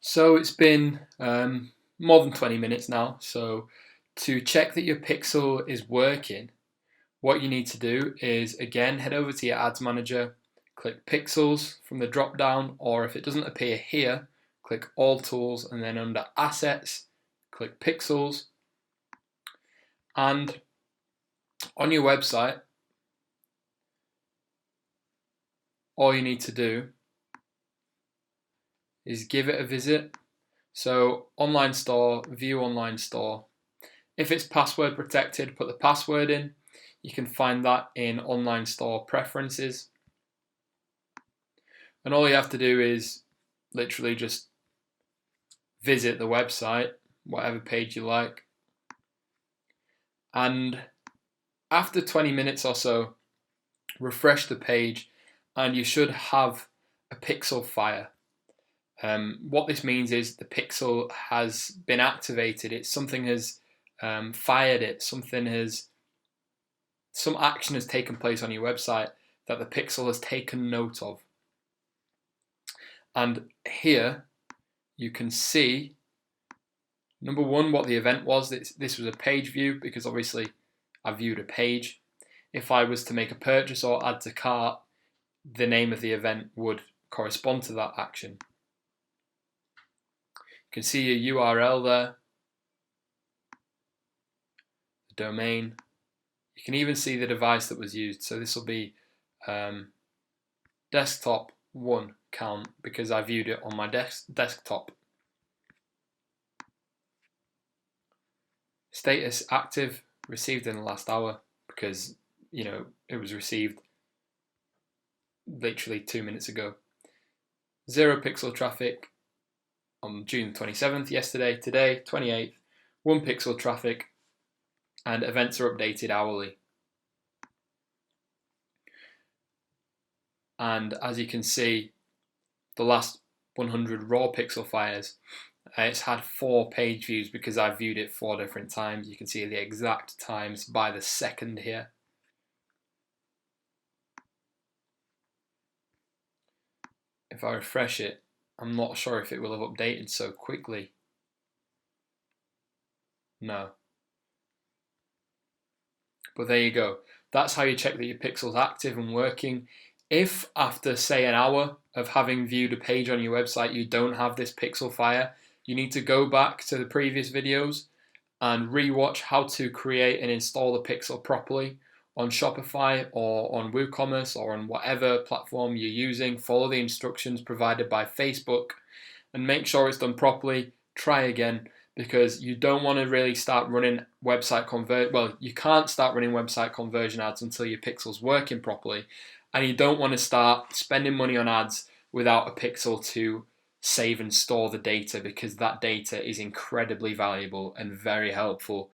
So it's been more than 20 minutes now. So to check that your pixel is working, what you need to do is again head over to your ads manager, click pixels from the drop down, or if it doesn't appear here, click all tools and then under assets, click pixels. And on your website, all you need to do is give it a visit. So online store, view online store. If it's password protected, put the password in. You can find that in online store preferences. And all you have to do is literally just visit the website, whatever page you like. And after 20 minutes or so, refresh the page and you should have a pixel fire. What this means is the pixel has been activated. Something has fired it. Some action has taken place on your website that the pixel has taken note of. And here you can see, number one, what the event was. This was a page view because obviously I viewed a page. If I was to make a purchase or add to cart, the name of the event would correspond to that action. You can see your URL there, the domain. You can even see the device that was used. So this will be desktop 1 count because I viewed it on my desktop. Status active, received in the last hour because it was received literally 2 minutes ago. 0 pixel traffic on June 27th, yesterday, today, 28th, 1 pixel traffic, and events are updated hourly. And as you can see, the last 100 raw pixel fires, it's had 4 page views because I viewed it 4 different times. You can see the exact times by the second here. If I refresh it, I'm not sure if it will have updated so quickly. No. But there you go. That's how you check that your pixel's active and working. If after, say, an hour of having viewed a page on your website, you don't have this pixel fire, you need to go back to the previous videos and rewatch how to create and install the pixel properly on Shopify or on WooCommerce or on whatever platform you're using. Follow the instructions provided by Facebook and make sure it's done properly. Try again, because you don't want to really start running you can't start running website conversion ads until your pixel's working properly, and you don't want to start spending money on ads without a pixel to save and store the data, because that data is incredibly valuable and very helpful